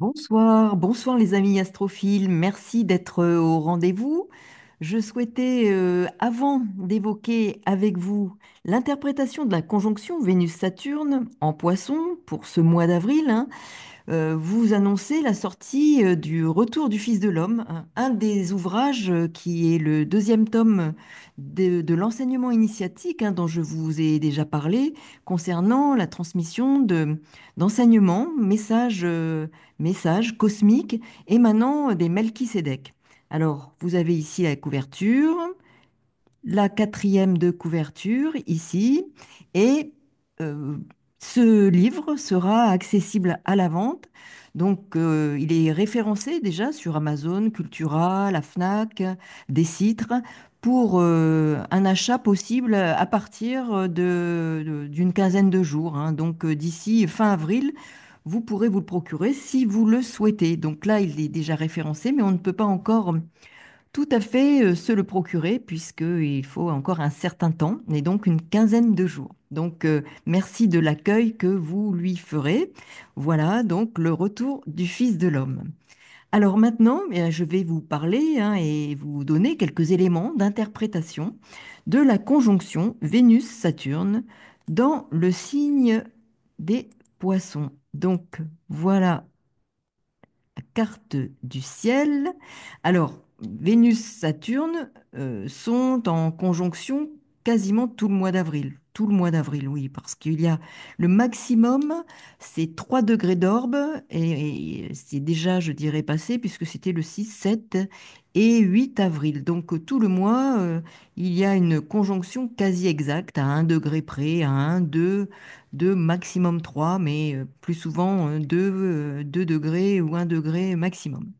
Bonsoir, bonsoir les amis astrophiles, merci d'être au rendez-vous. Je souhaitais, avant d'évoquer avec vous l'interprétation de la conjonction Vénus-Saturne en Poisson pour ce mois d'avril, hein, vous annoncer la sortie du Retour du Fils de l'Homme, un des ouvrages qui est le deuxième tome de l'enseignement initiatique, hein, dont je vous ai déjà parlé, concernant la transmission d'enseignements, messages cosmiques émanant des Melchisédek. Alors, vous avez ici la couverture, la quatrième de couverture ici, et euh, ce livre sera accessible à la vente. Donc, il est référencé déjà sur Amazon, Cultura, la Fnac, Décitre, pour un achat possible à partir d'une quinzaine de jours, hein. Donc, d'ici fin avril, vous pourrez vous le procurer si vous le souhaitez. Donc là, il est déjà référencé, mais on ne peut pas encore tout à fait se le procurer puisqu'il faut encore un certain temps et donc une quinzaine de jours. Donc merci de l'accueil que vous lui ferez. Voilà donc le retour du Fils de l'homme. Alors maintenant, je vais vous parler, hein, et vous donner quelques éléments d'interprétation de la conjonction Vénus-Saturne dans le signe des poissons. Donc voilà carte du ciel. Alors, Vénus, Saturne sont en conjonction quasiment tout le mois d'avril. Tout le mois d'avril, oui, parce qu'il y a le maximum, c'est 3 degrés d'orbe, et c'est déjà, je dirais, passé, puisque c'était le 6, 7 et 8 avril. Donc, tout le mois, il y a une conjonction quasi exacte, à 1 degré près, à 1, 2, 2 maximum 3, mais plus souvent 2 degrés ou 1 degré maximum.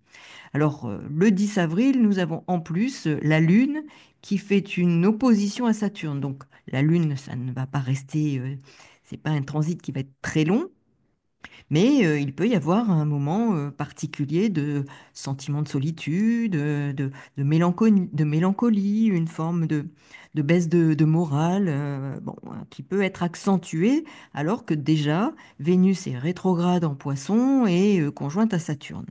Alors, le 10 avril, nous avons en plus la Lune qui fait une opposition à Saturne. Donc, la Lune, ça ne va pas rester, c'est pas un transit qui va être très long, mais il peut y avoir un moment particulier de sentiment de solitude, de mélancolie, une forme de baisse de morale, bon, qui peut être accentuée alors que déjà Vénus est rétrograde en Poisson et conjointe à Saturne.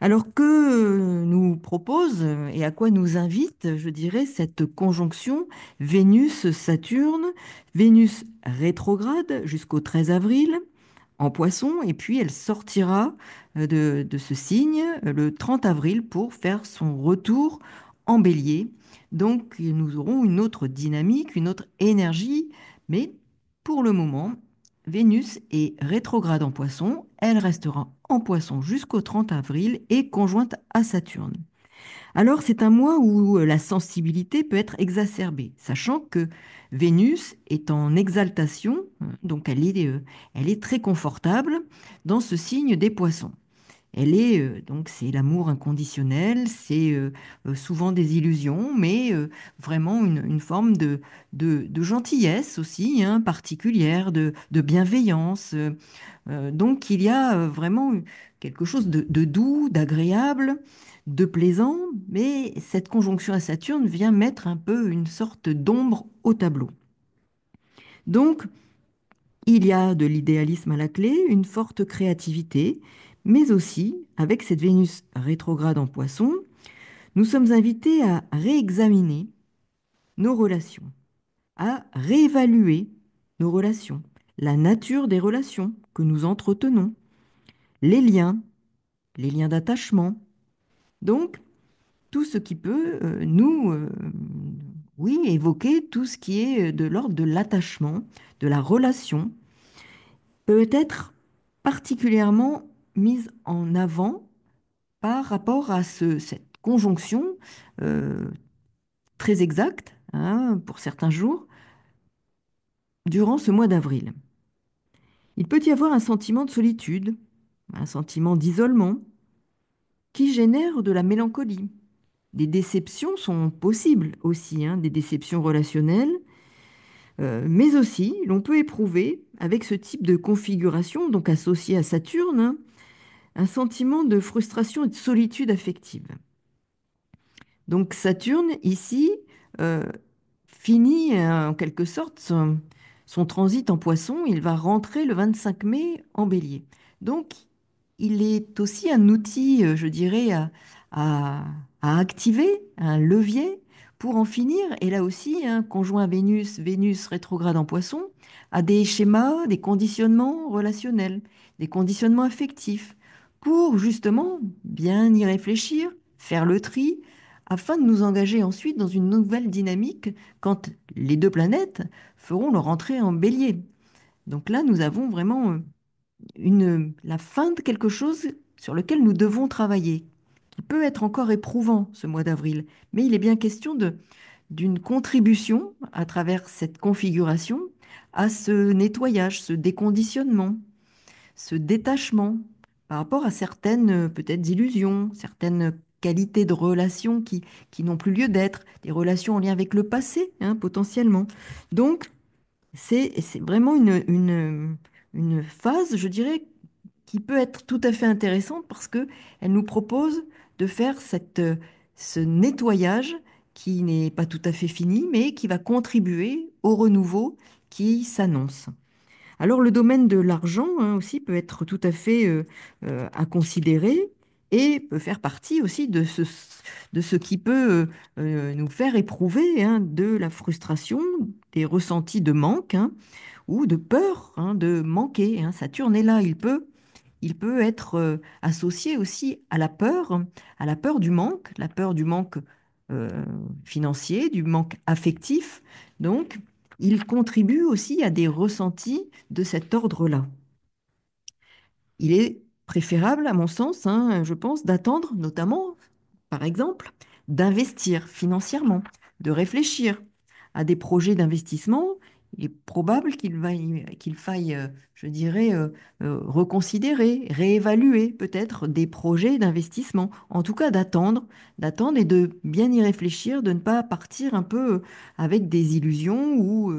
Alors que nous propose et à quoi nous invite, je dirais, cette conjonction Vénus-Saturne, Vénus rétrograde jusqu'au 13 avril en Poisson, et puis elle sortira de ce signe le 30 avril pour faire son retour en Bélier. Donc nous aurons une autre dynamique, une autre énergie, mais pour le moment, Vénus est rétrograde en Poisson, elle restera en Poisson jusqu'au 30 avril et conjointe à Saturne. Alors, c'est un mois où la sensibilité peut être exacerbée, sachant que Vénus est en exaltation, donc elle est très confortable dans ce signe des poissons. Elle est, donc c'est l'amour inconditionnel, c'est souvent des illusions, mais vraiment une forme de gentillesse aussi, hein, particulière, de bienveillance. Donc il y a vraiment quelque chose de doux, d'agréable, de plaisant, mais cette conjonction à Saturne vient mettre un peu une sorte d'ombre au tableau. Donc il y a de l'idéalisme à la clé, une forte créativité, mais aussi, avec cette Vénus rétrograde en Poisson, nous sommes invités à réexaminer nos relations, à réévaluer nos relations, la nature des relations que nous entretenons, les liens, les liens d'attachement. Donc, tout ce qui peut oui, évoquer tout ce qui est de l'ordre de l'attachement, de la relation, peut être particulièrement mise en avant par rapport à cette conjonction euh, très exacte, hein, pour certains jours, durant ce mois d'avril. Il peut y avoir un sentiment de solitude, un sentiment d'isolement, qui génère de la mélancolie. Des déceptions sont possibles aussi, hein, des déceptions relationnelles, mais aussi l'on peut éprouver avec ce type de configuration, donc associé à Saturne, hein, un sentiment de frustration et de solitude affective. Donc Saturne, ici, euh, finit en quelque sorte son transit en Poisson. Il va rentrer le 25 mai en Bélier. Donc il est aussi un outil, je dirais, à- à activer, un levier pour en finir. Et là aussi, un conjoint Vénus, Vénus rétrograde en Poisson, a des schémas, des conditionnements relationnels, des conditionnements affectifs, pour justement bien y réfléchir, faire le tri, afin de nous engager ensuite dans une nouvelle dynamique quand les deux planètes feront leur entrée en Bélier. Donc là, nous avons vraiment la fin de quelque chose sur lequel nous devons travailler, qui peut être encore éprouvant ce mois d'avril, mais il est bien question d'une contribution à travers cette configuration à ce nettoyage, ce déconditionnement, ce détachement par rapport à certaines peut-être illusions, certaines qualités de relations qui n'ont plus lieu d'être, des relations en lien avec le passé, hein, potentiellement. Donc, c'est vraiment une phase, je dirais, qui peut être tout à fait intéressante parce que elle nous propose de faire ce nettoyage qui n'est pas tout à fait fini, mais qui va contribuer au renouveau qui s'annonce. Alors le domaine de l'argent, hein, aussi peut être tout à fait à considérer et peut faire partie aussi de ce qui peut nous faire éprouver, hein, de la frustration, des ressentis de manque, hein, ou de peur, hein, de manquer, hein. Saturne est là, il peut être associé aussi à la peur du manque, la peur du manque euh, financier, du manque affectif. Donc, il contribue aussi à des ressentis de cet ordre-là. Il est préférable, à mon sens, hein, je pense, d'attendre notamment par exemple, d'investir financièrement, de réfléchir à des projets d'investissement. Il est probable qu'il faille, je dirais, reconsidérer, réévaluer peut-être des projets d'investissement. En tout cas, d'attendre et de bien y réfléchir, de ne pas partir un peu avec des illusions ou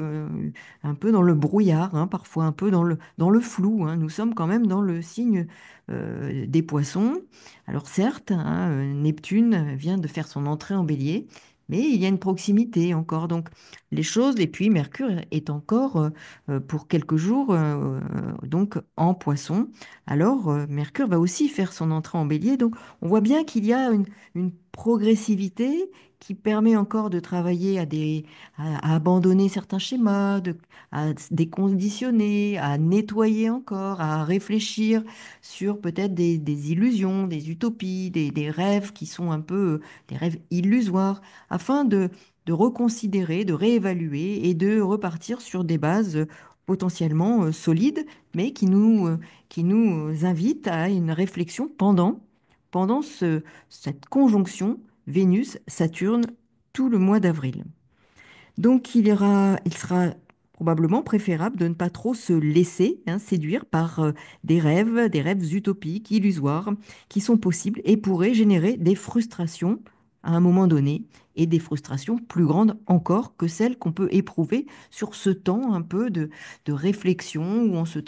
un peu dans le brouillard, hein, parfois un peu dans le flou, hein. Nous sommes quand même dans le signe des poissons. Alors certes, hein, Neptune vient de faire son entrée en Bélier, mais il y a une proximité encore. Donc les choses, et puis Mercure est encore pour quelques jours donc en Poisson. Alors Mercure va aussi faire son entrée en Bélier. Donc on voit bien qu'il y a une progressivité qui permet encore de travailler à abandonner certains schémas, à déconditionner, à nettoyer encore, à réfléchir sur peut-être des illusions, des utopies, des rêves qui sont un peu des rêves illusoires, afin de reconsidérer, de réévaluer et de repartir sur des bases potentiellement solides, mais qui nous invitent à une réflexion pendant cette conjonction Vénus-Saturne tout le mois d'avril. Donc il sera probablement préférable de ne pas trop se laisser, hein, séduire par des rêves utopiques, illusoires, qui sont possibles et pourraient générer des frustrations à un moment donné, et des frustrations plus grandes encore que celles qu'on peut éprouver sur ce temps un peu de réflexion, où on sent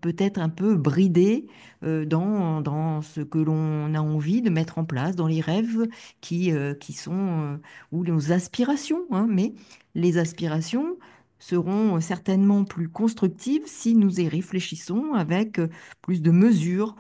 peut-être un peu bridé dans ce que l'on a envie de mettre en place, dans les rêves qui sont, ou nos aspirations, hein, mais les aspirations seront certainement plus constructives si nous y réfléchissons avec plus de mesures,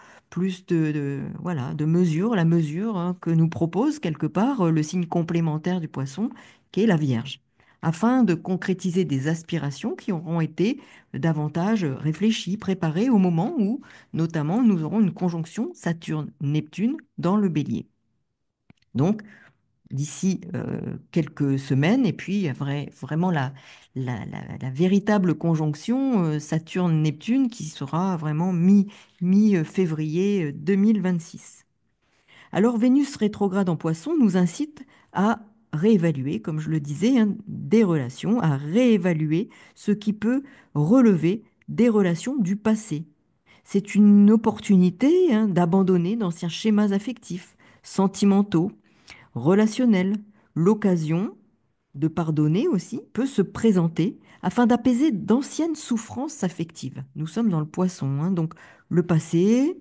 voilà, de mesure, la mesure, hein, que nous propose quelque part le signe complémentaire du poisson, qui est la Vierge, afin de concrétiser des aspirations qui auront été davantage réfléchies, préparées au moment où, notamment, nous aurons une conjonction Saturne-Neptune dans le Bélier. Donc, d'ici quelques semaines. Et puis, il y a vraiment la véritable conjonction Saturne-Neptune qui sera vraiment mi-février 2026. Alors, Vénus rétrograde en Poisson nous incite à réévaluer, comme je le disais, hein, des relations, à réévaluer ce qui peut relever des relations du passé. C'est une opportunité, hein, d'abandonner d'anciens schémas affectifs, sentimentaux, relationnel. L'occasion de pardonner aussi peut se présenter afin d'apaiser d'anciennes souffrances affectives. Nous sommes dans le poisson, hein, donc le passé,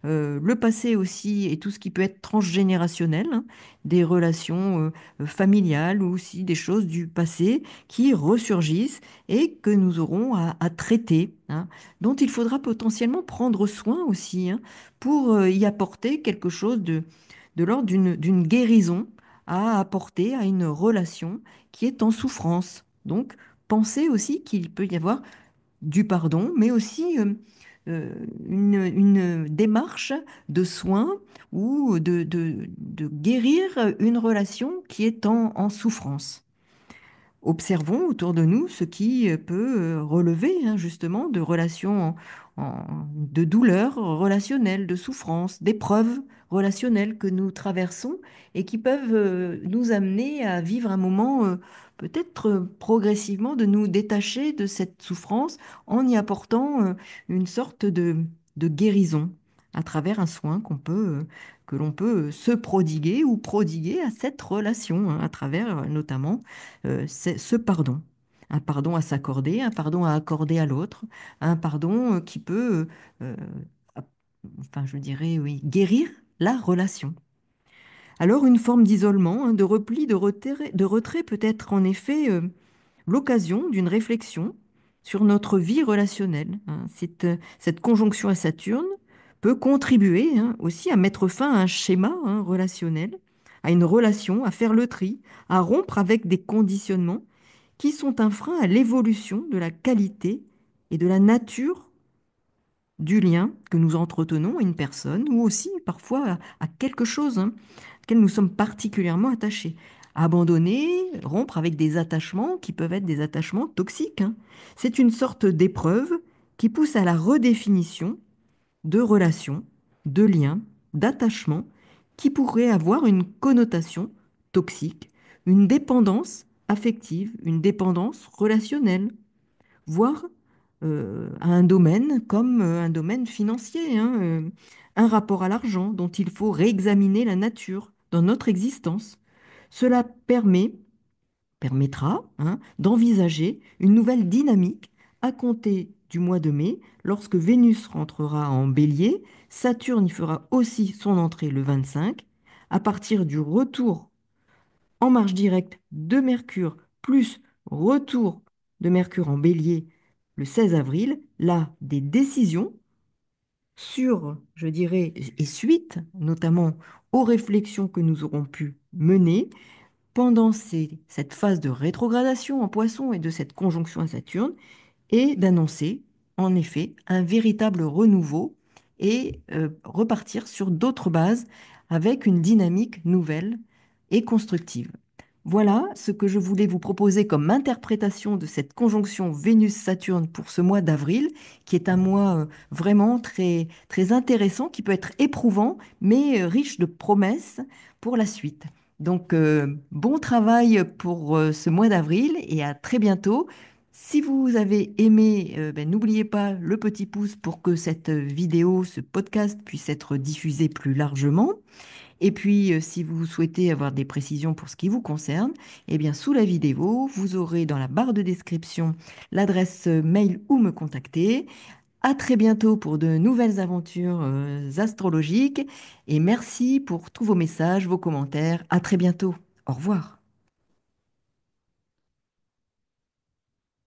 le passé aussi et tout ce qui peut être transgénérationnel, hein, des relations familiales ou aussi des choses du passé qui ressurgissent et que nous aurons à traiter, hein, dont il faudra potentiellement prendre soin aussi, hein, pour y apporter quelque chose de l'ordre d'une guérison à apporter à une relation qui est en souffrance. Donc, pensez aussi qu'il peut y avoir du pardon, mais aussi une démarche de soin ou de guérir une relation qui est en souffrance. Observons autour de nous ce qui peut relever, hein, justement de relations de douleurs relationnelles, de souffrances, d'épreuves relationnelles que nous traversons et qui peuvent nous amener à vivre un moment peut-être progressivement de nous détacher de cette souffrance en y apportant une sorte de guérison à travers un soin que l'on peut se prodiguer ou prodiguer à cette relation, hein, à travers notamment c'est ce pardon. Un pardon à s'accorder, un pardon à accorder à l'autre, un pardon qui peut, euh, ap- enfin je dirais, oui, guérir la relation. Alors une forme d'isolement, hein, de repli, de retrait peut être en effet l'occasion d'une réflexion sur notre vie relationnelle, hein. Cette conjonction à Saturne peut contribuer, hein, aussi à mettre fin à un schéma, hein, relationnel, à une relation, à faire le tri, à rompre avec des conditionnements qui sont un frein à l'évolution de la qualité et de la nature du lien que nous entretenons à une personne ou aussi parfois à quelque chose, hein, auquel nous sommes particulièrement attachés. Abandonner, rompre avec des attachements qui peuvent être des attachements toxiques, hein. C'est une sorte d'épreuve qui pousse à la redéfinition de relations, de liens, d'attachements qui pourraient avoir une connotation toxique, une dépendance affective, une dépendance relationnelle, voire à un domaine comme un domaine financier, hein, un rapport à l'argent dont il faut réexaminer la nature dans notre existence. Cela permettra, hein, d'envisager une nouvelle dynamique à compter du mois de mai, lorsque Vénus rentrera en Bélier, Saturne y fera aussi son entrée le 25, à partir du retour en marche directe de Mercure, plus retour de Mercure en Bélier le 16 avril, là, des décisions sur, je dirais, et suite notamment aux réflexions que nous aurons pu mener pendant cette phase de rétrogradation en Poisson et de cette conjonction à Saturne, et d'annoncer en effet un véritable renouveau et repartir sur d'autres bases avec une dynamique nouvelle et constructive. Voilà ce que je voulais vous proposer comme interprétation de cette conjonction Vénus-Saturne pour ce mois d'avril, qui est un mois vraiment très, très intéressant, qui peut être éprouvant, mais riche de promesses pour la suite. Donc, bon travail pour ce mois d'avril et à très bientôt. Si vous avez aimé, n'oubliez pas le petit pouce pour que cette vidéo, ce podcast puisse être diffusé plus largement. Et puis, si vous souhaitez avoir des précisions pour ce qui vous concerne, eh bien, sous la vidéo, vous aurez dans la barre de description l'adresse mail où me contacter. À très bientôt pour de nouvelles aventures astrologiques et merci pour tous vos messages, vos commentaires. À très bientôt. Au revoir.